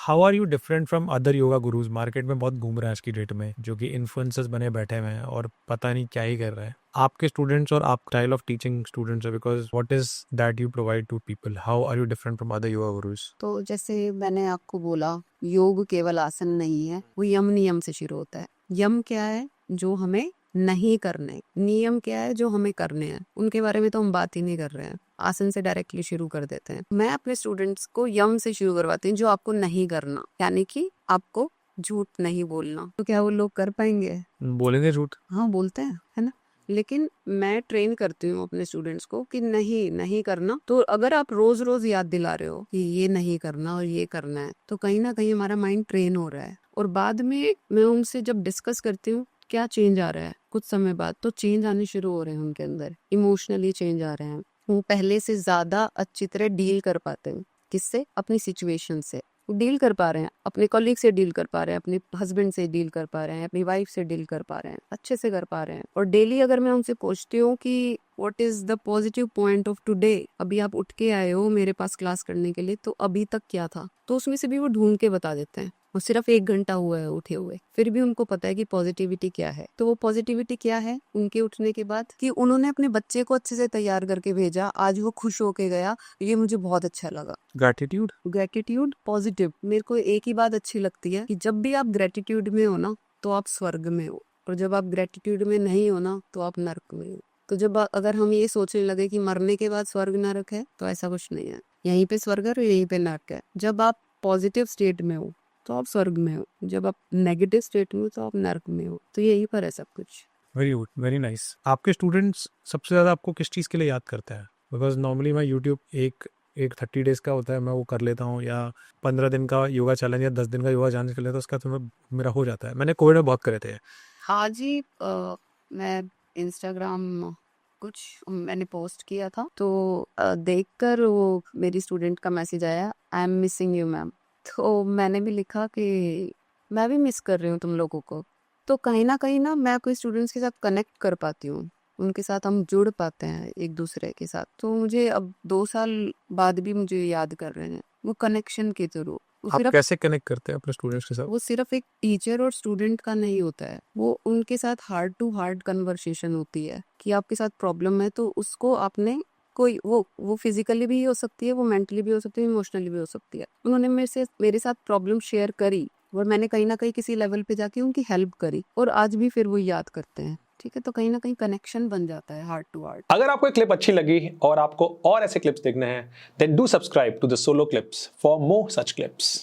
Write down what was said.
How are you different from other yoga gurus? Market में बहुत घूम रहा है आज की डेट में, जो कि इन्फ्लुएंसर्स बने बैठे हुए हैं और पता नहीं क्या ही कर रहे हैं। आपके स्टूडेंट्स और आप स्टाइल ऑफ टीचिंग स्टूडेंट्स है, because what is that you provide to people? How are you different from other yoga gurus? तो जैसे मैंने आपको बोला, योग केवल आसन नहीं है, वो यम नियम से शुरू होता है। यम क्या है? जो हमें नहीं करने। नियम क्या है? जो हमें करने हैं। उनके बारे में तो हम बात ही नहीं कर रहे हैं, आसन से डायरेक्टली शुरू कर देते हैं। मैं अपने स्टूडेंट्स को यम से शुरू करवाती हूँ, जो आपको नहीं करना, यानी कि आपको झूठ नहीं बोलना। तो क्या वो लोग कर पाएंगे? बोलेंगे झूठ? हाँ, बोलते हैं, है ना। लेकिन मैं ट्रेन करती हूँ अपने स्टूडेंट्स को कि नहीं नहीं करना। तो अगर आप रोज रोज याद दिला रहे हो कि ये नहीं करना और ये करना है, तो कहीं ना कहीं हमारा माइंड ट्रेन हो रहा है। और बाद में मैं उनसे जब डिस्कस करती हूँ क्या चेंज आ रहा है, कुछ समय बाद तो चेंज आने शुरू हो रहे हैं उनके अंदर, इमोशनली चेंज आ रहे हैं। वो पहले से ज्यादा अच्छी तरह डील कर पाते हैं। किससे? अपनी सिचुएशन से डील कर पा रहे हैं, अपने कॉलीग से डील कर पा रहे हैं, अपने हस्बैंड से डील कर पा रहे हैं, अपनी वाइफ से डील कर पा रहे हैं, अच्छे से कर पा रहे हैं। और डेली अगर मैं उनसे पूछती हूँ कि what is the positive point of today, अभी आप उठ के आए हो मेरे पास क्लास करने के लिए, तो अभी तक क्या था, तो उसमें से भी वो ढूंढ के बता देते हैं। वो सिर्फ 1 घंटा हुआ है उठे हुए, फिर भी उनको पता है कि पॉजिटिविटी क्या है। तो वो पॉजिटिविटी क्या है उनके उठने के बाद? कि उन्होंने अपने बच्चे को अच्छे से तैयार करके भेजा, आज वो खुश होके गया, ये मुझे बहुत अच्छा लगा। ग्रैटिट्यूड। Gratitude, positive. मेरे को एक ही बात अच्छी लगती है कि जब भी आप ग्रेटिट्यूड में हो ना, तो आप स्वर्ग में हो, और जब आप ग्रेटिट्यूड में नहीं हो ना, तो आप नरक में हो। तो जब अगर हम ये सोचने लगे कि मरने के बाद स्वर्ग नरक है, तो ऐसा कुछ नहीं है। यहीं पे स्वर्ग है और यहीं पे नरक है। जब आप पॉजिटिव स्टेट में हो तो आप स्वर्ग में हो, जब आप नेगेटिव स्टेट में हो तो आप नरक में हो। तो यही पर है सब कुछ। Very good, very nice. आपके स्टूडेंट्स सबसे ज़्यादा आपको किस चीज़ के लिए याद करते हैं? बिकॉज नॉर्मली मैं यूट्यूब एक एक 30 डेज का होता है, मैं वो कर लेता हूँ, या 15 दिन का योगा चैलेंज या 10 दिन का योगा चैलेंज कर लेता हूँ, उसका तो मेरा हो जाता है। मैंने कोविड में बहुत करे थे। हाँ जी, मैं इंस्टाग्राम कुछ मैंने पोस्ट किया था, तो देखकर वो मेरी स्टूडेंट का मैसेज आया, I am missing you ma'am. तो मैंने भी लिखा कि मैं भी मिस कर रही हूँ तुम लोगों को। तो कहीं ना मैं कोई स्टूडेंट्स के साथ कनेक्ट कर पाती हूँ, उनके साथ हम जुड़ पाते हैं एक दूसरे के साथ। तो मुझे अब 2 साल बाद भी मुझे याद कर रहे हैं, वो कनेक्शन के थ्रू। आप कैसे कनेक्ट करते हैं अपने स्टूडेंट्स के साथ? वो सिर्फ एक टीचर और स्टूडेंट का नहीं होता है, वो उनके साथ हार्ट टू हार्ट कन्वर्सेशन होती है कि आपके साथ प्रॉब्लम है तो उसको आपने कोई वो फिजिकली भी हो सकती है, वो मेंटली भी हो सकती है, इमोशनली भी हो सकती है। उन्होंने मेरे साथ प्रॉब्लम शेयर करी, और मैंने कहीं ना कहीं किसी लेवल पे जाके उनकी हेल्प करी, और आज भी फिर वो याद करते हैं। ठीक है, तो कहीं ना कहीं कनेक्शन बन जाता है हार्ट टू हार्ट। अगर आपको ये क्लिप अच्छी लगी और आपको और ऐसे क्लिप्स देखने हैं, then do subscribe to the solo clips for more such clips.